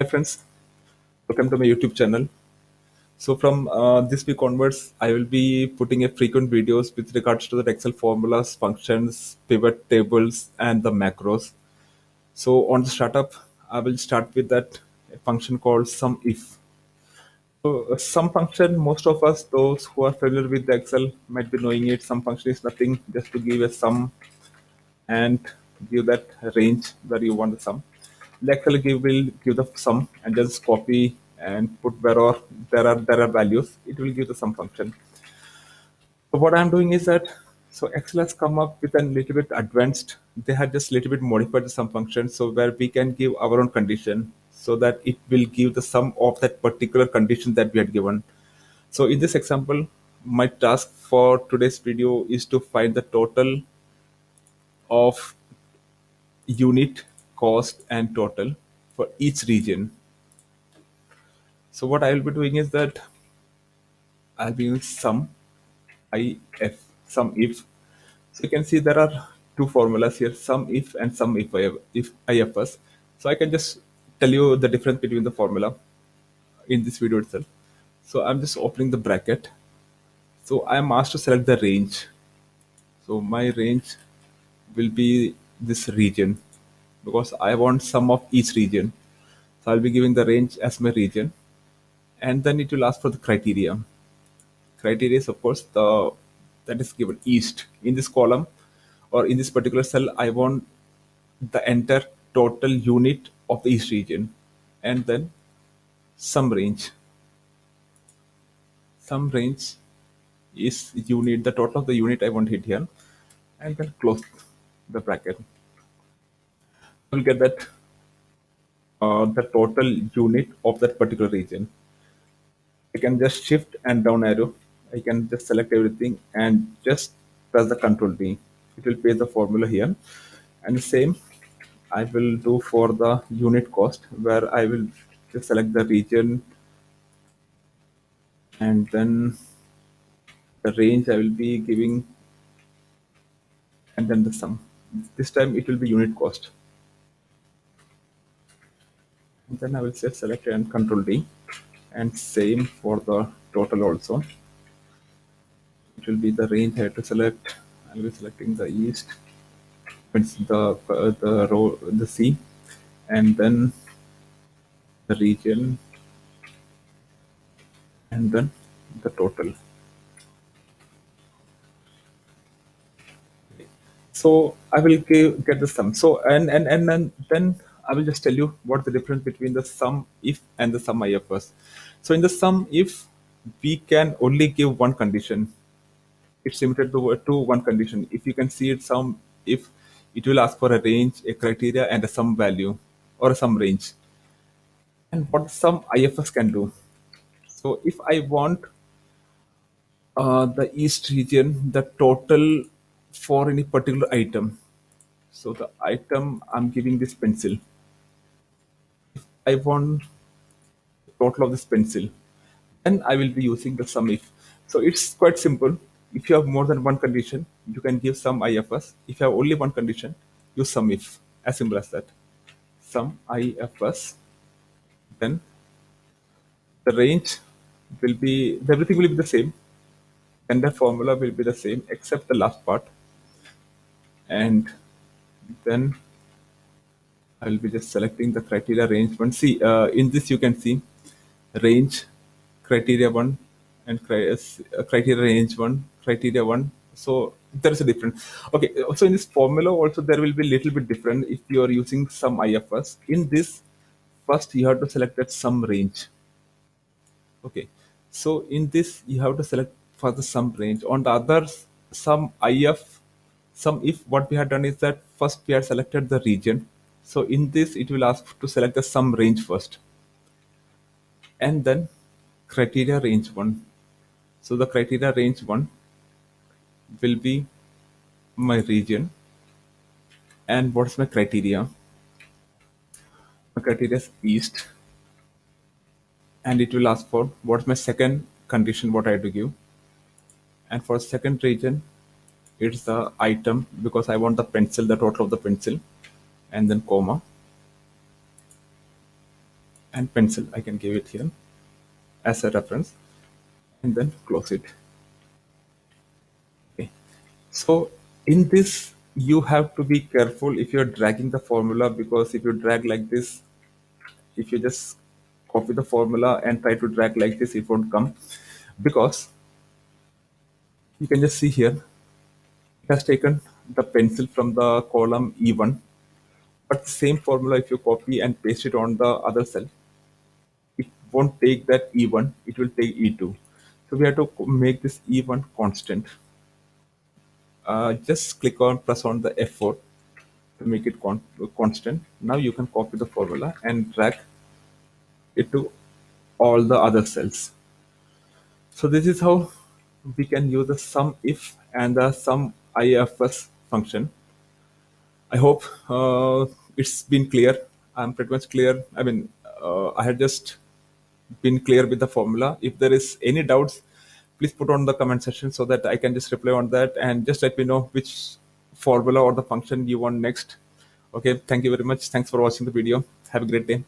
Hi friends, welcome to my YouTube channel. So from this week onwards, I will be putting a frequent videos with regards to the Excel formulas, functions, pivot tables, and the macros. So on the startup, I will start with that a function called sumif. So some function, most of us, those who are familiar with the Excel, might be knowing it. Some function is nothing, just to give a sum and give that range where you want the sum. The Excel will give the sum and just copy and put where or there are values. It will give the sum function. So what I'm doing is that so Excel has come up with a little bit advanced. They had just little bit modified the sum function so where we can give our own condition so that it will give the sum of that particular condition that we had given. So in this example, my task for today's video is to find the total of unit, cost, and total for each region. So what I will be doing is that I'll be using sum if. So you can see there are two formulas here, sum if and sum if ifs. So I can just tell you the difference between the formula in this video itself. So I'm just opening the bracket. So I'm asked to select the range. So my range will be this region because I want sum of each region. So I'll be giving the range as my region, and then it will ask for the criteria. Criteria is of course the that is given east in this column or in this particular cell. I want the entire total unit of the east region, and then some range. Some range is unit the total of the unit I want it here, and then close the bracket. I will get that the total unit of that particular region. I can just shift and down arrow. I can just select everything and just press the control D. It will paste the formula here. And the same I will do for the unit cost where I will just select the region and then the range I will be giving and then the sum. This time it will be unit cost. And then I will say select and control D. And same for the total also. It will be the range I have to select. I will be selecting the east. It's the row the C, and then the region, and then the total. So I will get the sum. So and then I will just tell you what the difference between the sum if and the sum ifs. So in the sum if we can only give one condition, it's limited to one condition. If you can see it sum if it will ask for a range, a criteria, and a sum value or a sum range. And what some IFS can do. So if I want the east region, the total for any particular item. So the item I'm giving this pencil. I want the total of this pencil. Then I will be using the sum if. So it's quite simple. If you have more than one condition, you can give some IFS. If you have only one condition, use sum if. As simple as that. Sum IFS. Then the range will be everything will be the same and the formula will be the same except the last part. And then I will be just selecting the criteria range one. See, in this you can see range, criteria one, and criteria range one, criteria one. So there is a difference. Okay, so in this formula also there will be little bit different if you are using some IFS. In this, first you have to select that some range. Okay, so in this you have to select for the sum range. On the others, some IF, some if what we had done is that first we had selected the region. So in this it will ask to select the sum range first, and then criteria range one. So the criteria range one will be my region, and what's my criteria? My criteria is east, and it will ask for what's my second condition what I have to give, and for second region it's the item because I want the pencil, the total of the pencil, and then comma, and pencil. I can give it here as a reference and then close it. Okay. So in this, you have to be careful if you're dragging the formula, because if you drag like this, if you just copy the formula and try to drag like this, it won't come, because you can just see here, it has taken the pencil from the column E1, but same formula, if you copy and paste it on the other cell, it won't take that E1, it will take E2. So we have to make this E1 constant. Just click on, press on the F4 to make it constant. Now you can copy the formula and drag it to all the other cells. So this is how we can use the sum if and the sum ifs function. I hope it's been clear. I'm pretty much clear. I mean, I had just been clear with the formula. If there is any doubts, please put on the comment section so that I can just reply on that, and just let me know which formula or the function you want next. Okay, thank you very much. Thanks for watching the video. Have a great day.